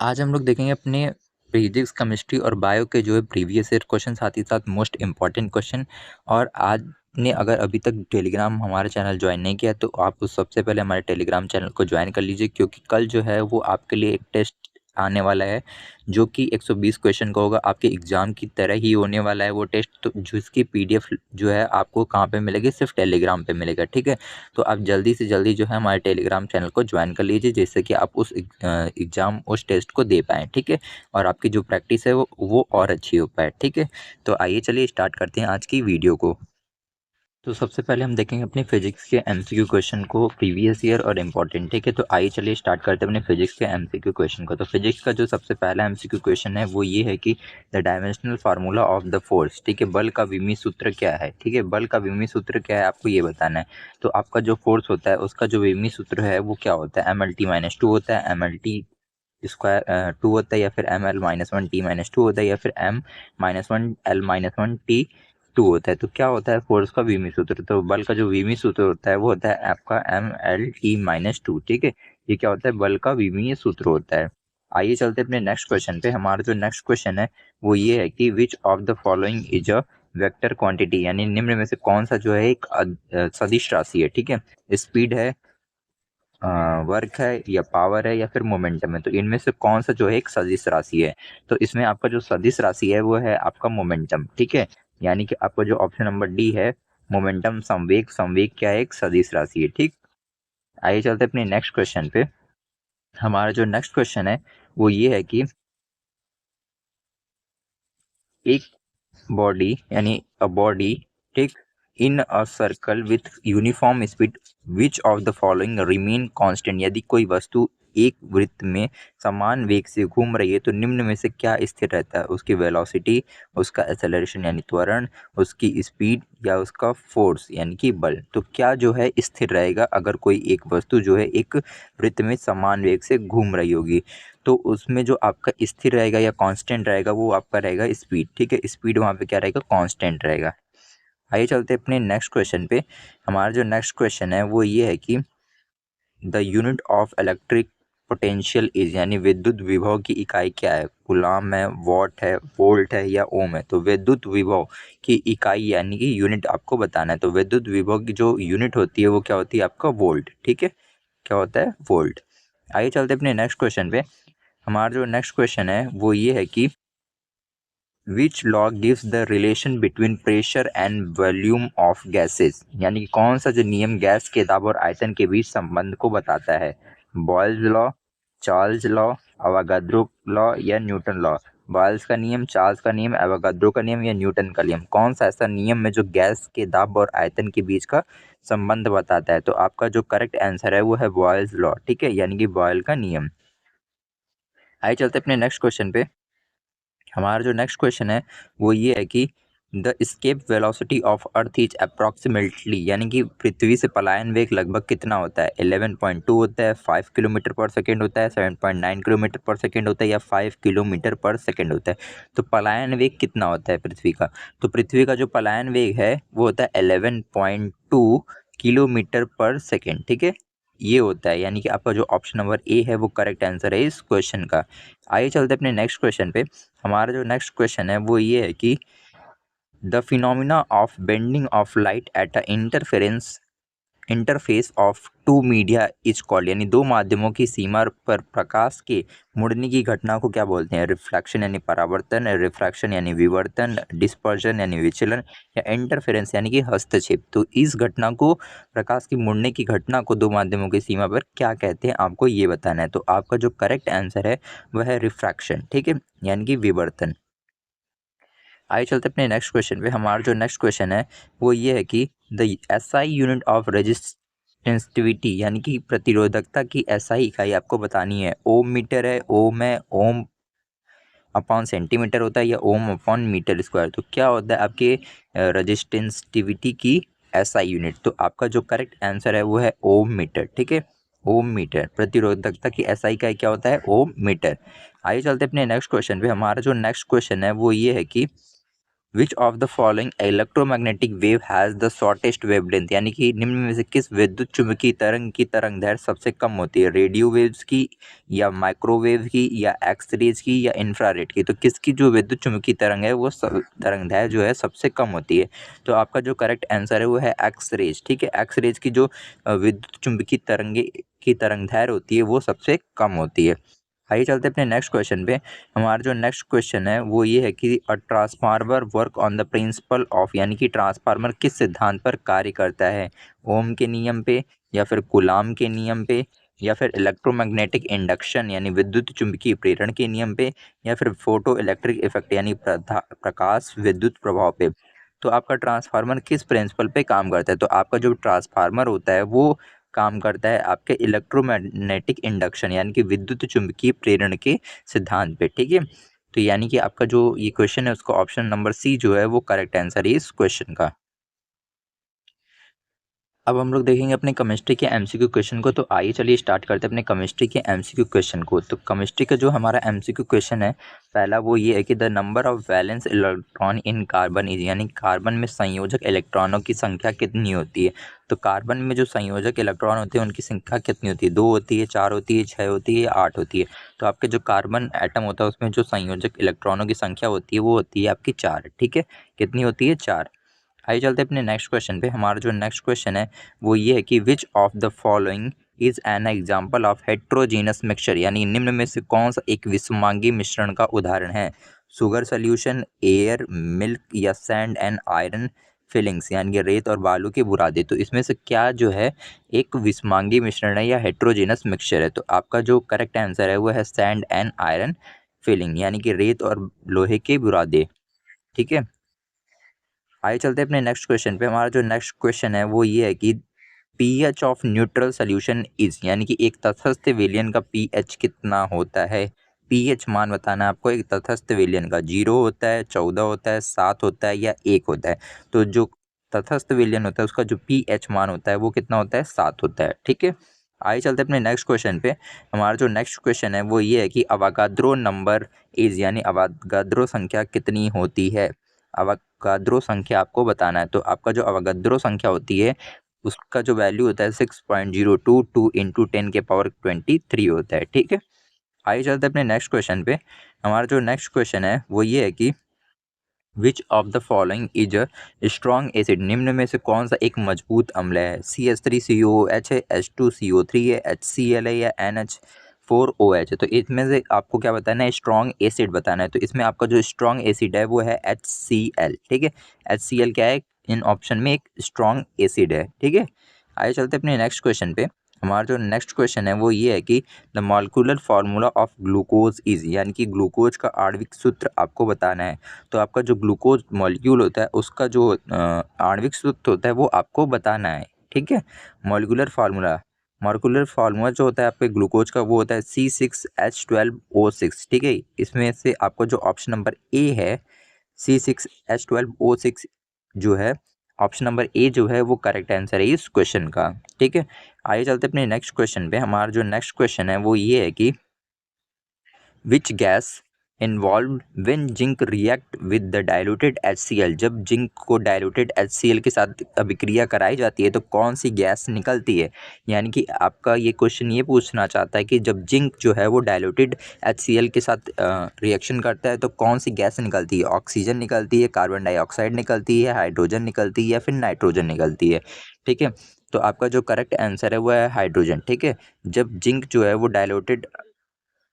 आज हम लोग देखेंगे अपने फिजिक्स, केमिस्ट्री और बायो के जो है प्रीवियस ईयर क्वेश्चन, साथ ही साथ मोस्ट इम्पॉर्टेंट क्वेश्चन। और आज ने अगर अभी तक टेलीग्राम हमारा चैनल ज्वाइन नहीं किया तो आप उस सबसे पहले हमारे टेलीग्राम चैनल को ज्वाइन कर लीजिए, क्योंकि कल जो है वो आपके लिए एक टेस्ट आने वाला है जो कि 120 क्वेश्चन का होगा। आपके एग्ज़ाम की तरह ही होने वाला है वो टेस्ट। तो जिसकी पीडीएफ जो है आपको कहाँ पे मिलेगी? सिर्फ टेलीग्राम पे मिलेगा, ठीक है। तो आप जल्दी से जल्दी जो है हमारे टेलीग्राम चैनल को ज्वाइन कर लीजिए, जिससे कि आप उस एग्ज़ाम उस टेस्ट को दे पाएँ, ठीक है। और आपकी जो प्रैक्टिस है वो और अच्छी हो पाए, ठीक है। तो आइए चलिए स्टार्ट करते हैं आज की वीडियो को। तो सबसे पहले हम देखेंगे अपने फिजिक्स के एमसीक्यू क्वेश्चन को, प्रीवियस ईयर और इम्पोर्टेंट, ठीक है। तो आइए चलिए स्टार्ट करते हैं अपने फिजिक्स के एमसीक्यू क्वेश्चन को। तो फिजिक्स का जो सबसे पहला एमसीक्यू क्वेश्चन है वो ये है कि the dimensional formula of the force, ठीक है, बल का विमी सूत्र क्या है, ठीक है। बल का विमी सूत्र क्या है आपको ये बताना है। तो आपका जो फोर्स होता है उसका जो विमी सूत्र है वो क्या होता है? MLT-2 होता है, MLT स्क्वायर 2 होता है, या फिर ML-1T-2 होता है, या फिर M-1L-1T-2 होता है। तो क्या होता है फोर्स का विमी सूत्र? तो बल का जो विमी सूत्र होता है वो होता है आपका MLT-2, ठीक है। ये क्या होता है? बल का विमीय सूत्र होता है। आइए चलते हैं अपने नेक्स्ट क्वेश्चन पे। हमारा जो नेक्स्ट क्वेश्चन है वो ये है कि विच of the following is a vector quantity, यानी निम्न में से कौन सा जो है एक सदिश राशि है, ठीक है। स्पीड है, वर्क है, या पावर है, या फिर मोमेंटम है। तो इनमें से कौन सा जो है एक सदिश राशि है? तो इसमें आपका जो सदिश राशि है वो है आपका मोमेंटम, ठीक है। यानी कि आपका जो ऑप्शन नंबर डी है, मोमेंटम संवेग। संवेग क्या है? एक सदिश राशि है, ठीक। आइए चलते अपने नेक्स्ट क्वेश्चन पे। हमारा जो नेक्स्ट क्वेश्चन है वो ये है कि एक बॉडी, यानी अ बॉडी, ठीक, in a circle with uniform speed, which of the following remain constant. यदि कोई वस्तु एक वृत्त में समान वेग से घूम रही है तो निम्न में से क्या स्थिर रहता है? उसकी वेलोसिटी, उसका एक्सेलरेशन यानी त्वरण, उसकी स्पीड, या उसका फोर्स यानी कि बल। तो क्या जो है स्थिर रहेगा अगर कोई एक वस्तु जो है एक वृत्त में समान वेग से घूम रही होगी? तो उसमें जो आपका स्थिर रहेगा या कांस्टेंट रहेगा वो आपका रहेगा स्पीड, ठीक है। स्पीड वहाँ पे क्या रहेगा? कांस्टेंट रहेगा। आइए चलते हैं अपने नेक्स्ट क्वेश्चन पे। हमारा जो नेक्स्ट क्वेश्चन है वो ये है कि the unit of electric potential is, यानी विद्युत विभव की इकाई क्या है? कूलम है, वॉट है, वोल्ट है, या ओम है? तो विद्युत विभव की इकाई यानी कि यूनिट आपको बताना है। तो विद्युत विभव की जो यूनिट होती है वो क्या होती है? आपका वोल्ट, ठीक है। क्या होता है? वोल्ट। आइए चलते हैं अपने नेक्स्ट क्वेश्चन पे। हमारा जो नेक्स्ट क्वेश्चन है वो ये है कि which law gives the relation between pressure and volume of gases, यानी कि कौन सा जो नियम गैस के दाब और आयतन के बीच संबंध को बताता है? Boyle's law, Charles law, Avogadro law, या न्यूटन लॉ? बॉयल्स का नियम, चार्ल्स का नियम, एवोगाद्रो का नियम, या न्यूटन का नियम? कौन सा ऐसा नियम है जो गैस के दाब और आयतन के बीच का संबंध बताता है? तो आपका जो करेक्ट आंसर है वो है बॉयल्स लॉ, ठीक है, यानी कि बॉयल का नियम। आइए चलते अपने नेक्स्ट क्वेश्चन पे। हमारा जो नेक्स्ट क्वेश्चन है वो ये है कि the escape velocity of earth is approximately, यानी कि पृथ्वी से पलायन वेग लगभग कितना होता है? 11.2 होता है, 5 किलोमीटर पर सेकेंड होता है, 7.9 किलोमीटर पर सेकेंड होता है, या 5 किलोमीटर पर सेकेंड होता है? तो पलायन वेग कितना होता है पृथ्वी का? तो पृथ्वी का जो पलायन वेग है वो होता है 11.2 किलोमीटर पर सेकेंड, ठीक है। ये होता है, यानी कि आपका जो ऑप्शन नंबर ए है वो करेक्ट आंसर है इस क्वेश्चन का। आइए चलते अपने नेक्स्ट क्वेश्चन पे। हमारा जो नेक्स्ट क्वेश्चन है वो ये है कि the phenomena of bending of light at a interface of two media is called, यानी दो माध्यमों की सीमा पर प्रकाश के मुड़ने की घटना को क्या बोलते हैं? रिफ्लेक्शन यानी परावर्तन, रिफ्रैक्शन यानी विवर्तन, डिस्पर्जन यानी विचलन, या इंटरफेरेंस यानी कि हस्तक्षेप। तो इस घटना को, प्रकाश की मुड़ने की घटना को दो माध्यमों की सीमा पर क्या कहते हैं आपको ये बताना है। तो आपका जो करेक्ट आंसर है वह है रिफ्रैक्शन, ठीक है, यानी कि विवर्तन। आइए चलते अपने नेक्स्ट क्वेश्चन पे। हमारा जो नेक्स्ट क्वेश्चन है वो ये है कि the SI unit of resistivity, यानी कि प्रतिरोधकता की एसआई इकाई आपको बतानी है। ओम मीटर है, ओम है, ओम अपॉन सेंटीमीटर होता है, या ओम अपॉन मीटर स्क्वायर? तो क्या होता है आपके रेजिस्टिविटी की एसआई यूनिट? तो आपका जो करेक्ट आंसर है वो है ओम मीटर, ठीक है। ओम मीटर प्रतिरोधकता की एसआई इकाई क्या होता है? ओम मीटर। आइए चलते अपने नेक्स्ट क्वेश्चन पे। हमारा जो नेक्स्ट क्वेश्चन है वो ये है कि विच of the following electromagnetic wave has the shortest wavelength, यानी कि निम्न में से किस विद्युत चुम्बकीय तरंग की तरंग दैर्घ्य सबसे कम होती है, रेडियो वेव्स की या माइक्रोवेव की या एक्सरेज की या इंफ्रारेड की। तो किसकी जो विद्युत चुम्बकीय तरंग है वो तरंग दैर्घ्य जो है सबसे कम होती है। तो आपका जो करेक्ट आंसर है वो है एक्सरेज। ठीक है, एक्सरेज की जो विद्युत चुम्बकीय तरंगे की तरंग दैर्घ्य होती है वो सबसे कम होती है। आइए चलते हैं अपने नेक्स्ट क्वेश्चन पे। हमारा जो नेक्स्ट क्वेश्चन है वो ये है कि a transformer work on the principle of, यानी कि ट्रांसफार्मर किस सिद्धांत पर कार्य करता है, ओम के नियम पे या फिर कूलाम के नियम पे या फिर इलेक्ट्रोमैग्नेटिक इंडक्शन यानी विद्युत चुम्बकीय प्रेरण के नियम पे या फिर फोटो इलेक्ट्रिक इफेक्ट यानी प्रकाश विद्युत प्रभाव पे। तो आपका ट्रांसफार्मर किस प्रिंसिपल पे काम करता है? तो आपका जो ट्रांसफार्मर होता है वो काम करता है आपके इलेक्ट्रोमैग्नेटिक इंडक्शन यानी कि विद्युत चुम्बकीय प्रेरण के सिद्धांत पे। ठीक है, तो यानी कि आपका जो ये क्वेश्चन है उसका ऑप्शन नंबर सी जो है वो करेक्ट आंसर है इस क्वेश्चन का। अब हम लोग देखेंगे अपने केमिस्ट्री के एमसीक्यू क्वेश्चन को। तो आइए चलिए स्टार्ट करते हैं अपने केमिस्ट्री के एमसीक्यू क्वेश्चन को। तो केमिस्ट्री का जो हमारा एमसीक्यू क्वेश्चन है पहला वो ये है कि the number of valence electron in carbon is, यानी कार्बन में संयोजक इलेक्ट्रॉनों की संख्या कितनी होती है। तो कार्बन में जो संयोजक इलेक्ट्रॉन होते हैं उनकी संख्या कितनी होती है, 2 होती है, 4 होती है, 6 होती है या 8 होती है। तो आपके जो कार्बन एटम होता है उसमें जो संयोजक इलेक्ट्रॉनों की संख्या होती है वो होती है आपकी 4। ठीक है, कितनी होती है, 4। आइए चलते हैं अपने नेक्स्ट क्वेश्चन पे। हमारा जो नेक्स्ट क्वेश्चन है वो ये है कि विच of the following is an example of heterogeneous mixture, यानी निम्न में से कौन सा एक विषमांगी मिश्रण का उदाहरण है, शुगर सोल्यूशन, एयर, मिल्क या सैंड एंड आयरन फिलिंग्स, यानी कि रेत और बालू के बुरादे। तो इसमें से क्या जो है एक विषमांगी मिश्रण है या हेट्रोजीनस मिक्सचर है। तो आपका जो करेक्ट आंसर है वो है सैंड एंड आयरन फिलिंग, यानी कि रेत और लोहे के बुरादे। ठीक है, आइए चलते हैं अपने नेक्स्ट क्वेश्चन पे। हमारा जो नेक्स्ट क्वेश्चन है वो ये है कि pH of neutral solution is, यानी कि एक तटस्थ विलयन का पीएच कितना होता है। पीएच मान बताना है आपको एक तटस्थ विलयन का, 0 होता है, 14 होता है, 7 होता है या 1 होता है। तो जो तटस्थ विलयन होता है उसका जो पीएच मान होता है वो कितना होता है, 7 होता है। ठीक है, आइए चलते हैं अपने नेक्स्ट क्वेश्चन पे। हमारा जो नेक्स्ट क्वेश्चन है वो ये है कि अवागाद्रो नंबर इज, यानी अवागाद्रो संख्या कितनी होती है। अवागाद्रो संख्या आपको बताना है। तो आपका जो अवागाद्रो संख्या होती है उसका जो वैल्यू होता है 6.022 इंटू 10⁻23 होता है। ठीक है, आइए चलते हैं अपने नेक्स्ट क्वेश्चन पे। हमारा जो नेक्स्ट क्वेश्चन है वो ये है कि विच of the following is a strong acid, निम्न में से कौन सा एक मजबूत अम्ल है, CH3COOH है, H2CO3 है, HCl है या NH4OH है। तो इसमें से आपको क्या बताना है, स्ट्रॉन्ग एसिड बताना है। तो इसमें आपका जो स्ट्रॉन्ग एसिड है वो है HCl। ठीक है, HCl क्या है, इन ऑप्शन में एक स्ट्रॉन्ग एसिड है। ठीक है, आइए चलते अपने नेक्स्ट क्वेश्चन पे। हमारा जो नेक्स्ट क्वेश्चन है वो ये है कि the molecular formula of glucose is, यानी कि ग्लूकोज का आणविक सूत्र आपको बताना है। तो आपका जो ग्लूकोज मॉलिक्यूल होता है उसका जो आणविक सूत्र होता है वो आपको बताना है। ठीक है, मॉलिक्यूलर फार्मूला जो होता है आपके ग्लूकोज का वो होता है C6H12O6। ठीक है, इसमें से आपको जो ऑप्शन नंबर ए है C6H12O6 जो है, ऑप्शन नंबर ए जो है वो करेक्ट आंसर है इस क्वेश्चन का। ठीक है, आइए चलते अपने नेक्स्ट क्वेश्चन पे। हमारा जो नेक्स्ट क्वेश्चन है वो ये है कि which gas involve when zinc react with the diluted HCl, जब जिंक को डाइल्यूटेड HCl के साथ अभिक्रिया कराई जाती है तो कौन सी गैस निकलती है। यानी कि आपका ये क्वेश्चन ये पूछना चाहता है कि जब जिंक जो है वो डाइल्यूटेड HCl के साथ रिएक्शन करता है तो कौन सी गैस निकलती है, ऑक्सीजन निकलती है, कार्बन डाइऑक्साइड निकलती है, हाइड्रोजन निकलती है या फिर नाइट्रोजन निकलती है। ठीक है, तो आपका जो करेक्ट आंसर है वो है हाइड्रोजन। ठीक है, जब जिंक जो है वो डाइल्यूटेड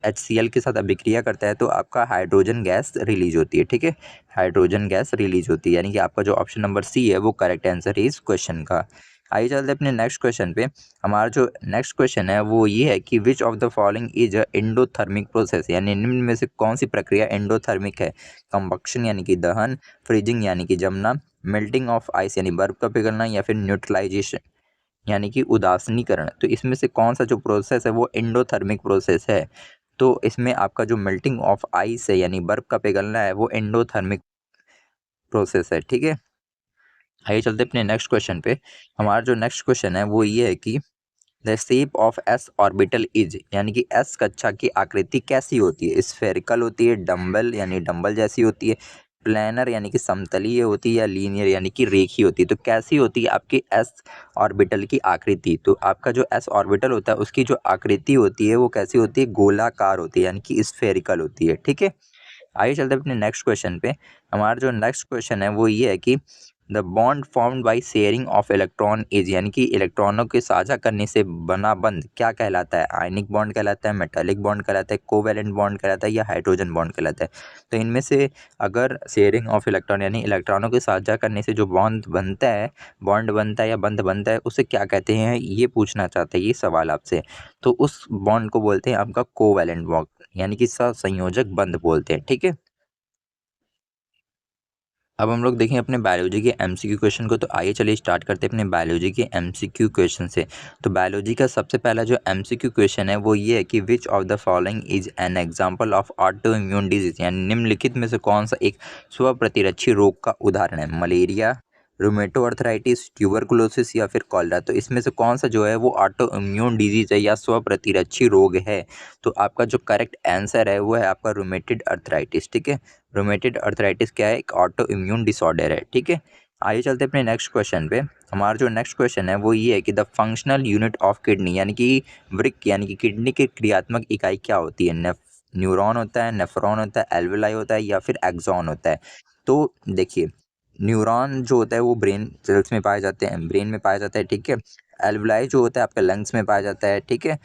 HCl के साथ अभिक्रिया करता है तो आपका हाइड्रोजन गैस रिलीज होती है। ठीक है, हाइड्रोजन गैस रिलीज होती है, यानी कि आपका जो ऑप्शन नंबर सी है वो करेक्ट आंसर है इस क्वेश्चन का। आइए चलते हैं अपने नेक्स्ट क्वेश्चन पे। हमारा जो नेक्स्ट क्वेश्चन है वो ये है कि विच of the following is a endothermic process, यानी निम्न में से कौन सी प्रक्रिया एंडोथर्मिक है, कंबक्शन यानी कि दहन, फ्रीजिंग यानी कि जमना, मेल्टिंग ऑफ आइस यानी बर्फ का पिघलना या फिर न्यूट्रलाइजेशन यानी कि उदासीनीकरण। तो इसमें से कौन सा जो प्रोसेस है वो एंडोथर्मिक प्रोसेस है। तो इसमें आपका जो मेल्टिंग ऑफ आइस है यानी बर्फ का पिघलना है वो एंडोथर्मिक प्रोसेस है। ठीक है, आइए चलते अपने नेक्स्ट क्वेश्चन पे। हमारा जो नेक्स्ट क्वेश्चन है वो ये है कि the shape of S orbital is, यानी कि एस कक्षा की आकृति कैसी होती है, स्फेरिकल होती है, डम्बल यानी डम्बल जैसी होती है, प्लैनर यानी कि समतलीय होती है या लीनियर यानी कि रेखीय होती है। तो कैसी होती है आपकी एस ऑर्बिटल की आकृति? तो आपका जो एस ऑर्बिटल होता है उसकी जो आकृति होती है वो कैसी होती है? गोलाकार होती है यानी कि स्फेरिकल होती है। ठीक है, आइए चलते हैं अपने नेक्स्ट क्वेश्चन पे। हमारा जो नेक्स्ट क्वेश्चन है वो ये है कि the bond formed by sharing of electron is, यानी कि इलेक्ट्रॉनों के साझा करने से बना बंध क्या कहलाता है? आयनिक बॉन्ड कहलाता है, मेटालिक बॉन्ड कहलाता है, कोवैलेंट बॉन्ड कहलाता है या हाइड्रोजन बॉन्ड कहलाता है? तो इनमें से अगर शेयरिंग ऑफ इलेक्ट्रॉन यानी इलेक्ट्रॉनों के साझा करने से जो बॉन्ड बनता है, बॉन्ड बनता है या बंध बनता है, उसे क्या कहते हैं? ये पूछना चाहते हैं ये सवाल आपसे। तो उस बॉन्ड को बोलते हैं आपका कोवैलेंट बॉन्ड यानी कि सहसंयोजक बंध बोलते हैं। ठीक है, अब हम लोग देखें अपने बायोलॉजी के एमसीक्यू क्वेश्चन को। तो आइए चलिए स्टार्ट करते हैं अपने बायोलॉजी के एमसीक्यू क्वेश्चन से। तो बायोलॉजी का सबसे पहला जो एमसीक्यू क्वेश्चन है वो ये है कि विच of the following is an example of auto immune disease, यानी निम्नलिखित में से कौन सा एक स्व प्रतिरक्षी रोग का उदाहरण है? मलेरिया, रूमेटो अर्थराइटिस, ट्यूबरकुलोसिस या फिर कॉलरा? तो इसमें से कौन सा जो है वो ऑटो इम्यून डिजीज है या स्व प्रतिरक्षी रोग है? तो आपका जो करेक्ट आंसर है वो है आपका रूमेटेड अर्थराइटिस। ठीक है, रोमेटेड अर्थराइटिस क्या है? एक ऑटो इम्यून डिसऑर्डर है। ठीक है, आइए चलते हैं अपने नेक्स्ट क्वेश्चन पे। हमारा जो नेक्स्ट क्वेश्चन है वो ये है कि the functional unit of kidney, यानी कि वृक्क यानी कि किडनी की क्रियात्मक इकाई क्या होती है? न्यूरॉन होता है, नेफ्रॉन होता है, एल्वेलाई होता है या फिर एक्सॉन होता है? तो देखिए, न्यूरॉन जो होता है वो ब्रेन सेल्स में पाए जाते हैं, ब्रेन में पाया जाता है। ठीक है, एल्वेलाई जो होता है आपका लंग्स में पाया जाता है। ठीक है,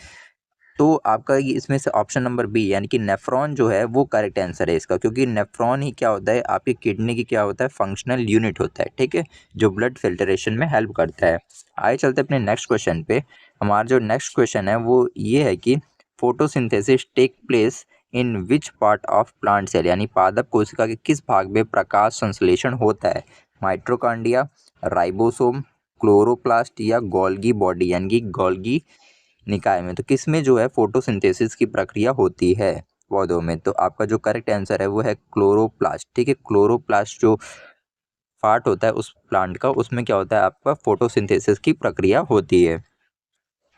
तो आपका ये इसमें से ऑप्शन नंबर बी यानी कि नेफ्रॉन जो है वो करेक्ट आंसर है इसका, क्योंकि नेफ्रॉन ही क्या होता है? आपकी किडनी की क्या होता है? फंक्शनल यूनिट होता है। ठीक है, जो ब्लड फिल्ट्रेशन में हेल्प करता है। आइए चलते हैं अपने नेक्स्ट क्वेश्चन पे। हमारा जो नेक्स्ट क्वेश्चन है वो ये है कि photosynthesis take place in which part of plant cell, यानी पादप कोशिका के किस भाग में प्रकाश संश्लेषण होता है? माइट्रोकांडिया, राइबोसोम, क्लोरोप्लास्ट या गोल्गी बॉडी यानी कि गोल्गी निकाय में? तो किस में जो है फोटोसिंथेसिस की प्रक्रिया होती है पौधों में? तो आपका जो करेक्ट आंसर है वो है क्लोरोप्लास्ट। ठीक है, क्लोरोप्लास्ट जो पार्ट होता है उस प्लांट का, उसमें क्या होता है? आपका फोटोसिंथेसिस की प्रक्रिया होती है।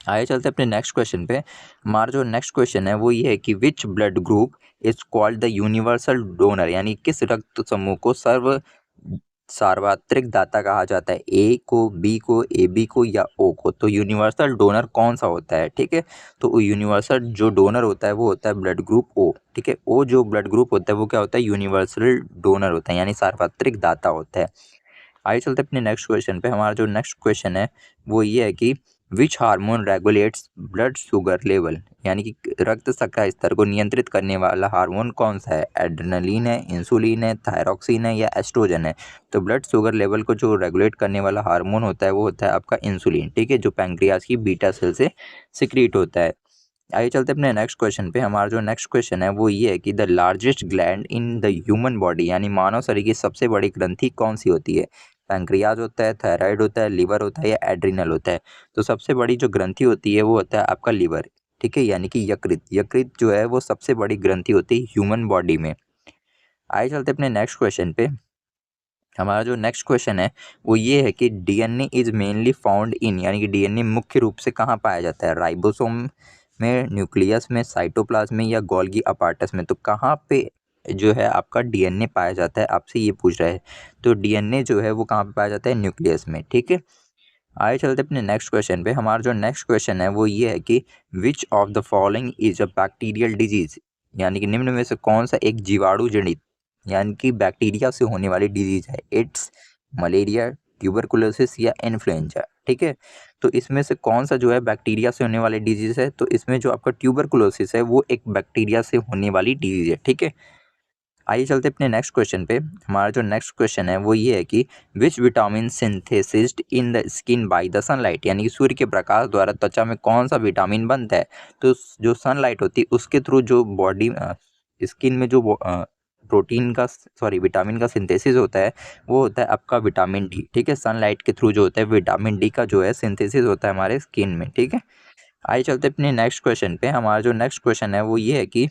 आइए चलते हैं अपने नेक्स्ट क्वेश्चन पे। हमारा जो नेक्स्ट क्वेश्चन है वो ये है कि which blood group is called the universal donor, यानी किस रक्त समूह को सर्व सार्वत्रिक दाता कहा जाता है? ए को, बी को, ए बी को या ओ को? तो यूनिवर्सल डोनर कौन सा होता है? ठीक है, तो वो यूनिवर्सल जो डोनर होता है वो होता है ब्लड ग्रुप ओ। ठीक है, ओ जो ब्लड ग्रुप होता है वो क्या होता है? यूनिवर्सल डोनर होता है यानी सार्वत्रिक दाता होता है। आइए चलते हैं अपने नेक्स्ट क्वेश्चन पे। हमारा जो नेक्स्ट क्वेश्चन है वो ये है कि which hormone regulates blood sugar level, यानी कि रक्त शर्करा स्तर को नियंत्रित करने वाला हार्मोन कौन सा है? एड्रेनलिन है, इंसुलिन है, थायरॉक्सिन है या एस्ट्रोजन है? तो ब्लड शुगर लेवल को जो रेगुलेट करने वाला हार्मोन होता है वो होता है आपका इंसुलिन। ठीक है, जो पैंक्रियाज की बीटा सेल से सिक्रीट होता है। आइए चलते हैं अपने नेक्स्ट क्वेश्चन पे। हमारा जो नेक्स्ट क्वेश्चन है वो ये है कि the largest gland in the human body, यानी मानव शरीर की सबसे बड़ी ग्रंथि कौन सी होती है? पैंक्रियाज होता है, थायराइड होता है, लिवर होता है या एड्रिनल होता है? तो सबसे बड़ी जो ग्रंथि होती है वो होता है आपका लिवर। ठीक है, यानी कि यकृत, यकृत जो है वो सबसे बड़ी ग्रंथि होती है ह्यूमन बॉडी में। आइए चलते हैं अपने नेक्स्ट क्वेश्चन पे। हमारा जो नेक्स्ट क्वेश्चन है वो ये है कि DNA is mainly found in, यानी कि डीएनए मुख्य रूप से कहाँ पाया जाता है? राइबोसोम में, न्यूक्लियस में, साइटोप्लाज्म में या गोल्गी अपार्टस में? तो कहाँ पे जो है आपका डीएनए पाया जाता है? आपसे ये पूछ रहा है। तो डीएनए जो है वो कहाँ पे पाया जाता है? न्यूक्लियस में। ठीक है, आइए चलते अपने नेक्स्ट क्वेश्चन पे। हमारा जो नेक्स्ट क्वेश्चन है वो ये है कि विच of the following is a bacterial disease, यानी कि निम्न में से कौन सा एक जीवाणु जनित यानी कि बैक्टीरिया से होने वाली डिजीज है? एड्स, मलेरिया, ट्यूबरकुलोसिस या इन्फ्लुएंजा? ठीक है, तो इसमें से कौन सा जो है बैक्टीरिया से होने वाली डिजीज है? तो इसमें जो आपका ट्यूबरकुलोसिस है वो एक बैक्टीरिया से होने वाली डिजीज है। ठीक है, आइए चलते अपने नेक्स्ट क्वेश्चन पे। हमारा जो नेक्स्ट क्वेश्चन है वो ये है कि which vitamin synthesised in the skin by the sunlight, यानी कि सूर्य के प्रकाश द्वारा त्वचा में कौन सा विटामिन बनता है? तो जो सनलाइट होती है उसके थ्रू जो बॉडी स्किन में जो प्रोटीन का सॉरी विटामिन का सिंथेसिस होता है वो होता है आपका विटामिन डी। ठीक है, सनलाइट के थ्रू जो होता है विटामिन डी का जो है सिंथेसिस होता है हमारे स्किन में। ठीक है, आइए चलते अपने नेक्स्ट क्वेश्चन पे। हमारा जो नेक्स्ट क्वेश्चन है वो ये है कि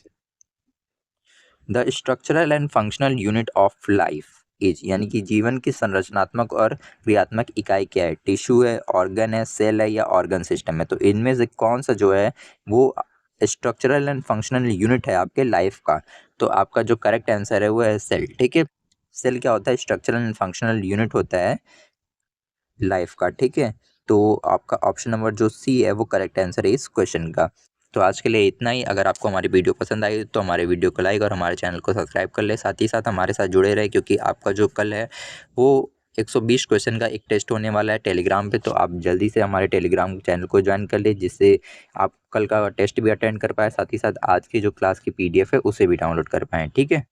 the structural and functional unit of life is, यानी कि जीवन की संरचनात्मक और क्रियात्मक इकाई क्या है? टिश्यू है, ऑर्गन है, सेल है या ऑर्गन सिस्टम है? तो इनमें से कौन सा जो है वो स्ट्रक्चरल एंड फंक्शनल यूनिट है आपके लाइफ का? तो आपका जो करेक्ट आंसर है वो है सेल। ठीक है, सेल क्या होता है? स्ट्रक्चरल एंड फंक्शनल यूनिट होता है लाइफ का, ठीक है। तो आपका ऑप्शन नंबर जो सी है वो करेक्ट आंसर है इस क्वेश्चन का। तो आज के लिए इतना ही। अगर आपको हमारी वीडियो पसंद आई तो हमारे वीडियो को लाइक और हमारे चैनल को सब्सक्राइब कर ले, साथ ही साथ हमारे साथ जुड़े रहे, क्योंकि आपका जो कल है वो 120 क्वेश्चन का एक टेस्ट होने वाला है टेलीग्राम पे। तो आप जल्दी से हमारे टेलीग्राम चैनल को ज्वाइन कर ले, जिससे आप कल का टेस्ट भी अटेंड कर पाए, साथ ही साथ आज की जो क्लास की PDF है उसे भी डाउनलोड कर पाएँ, ठीक है।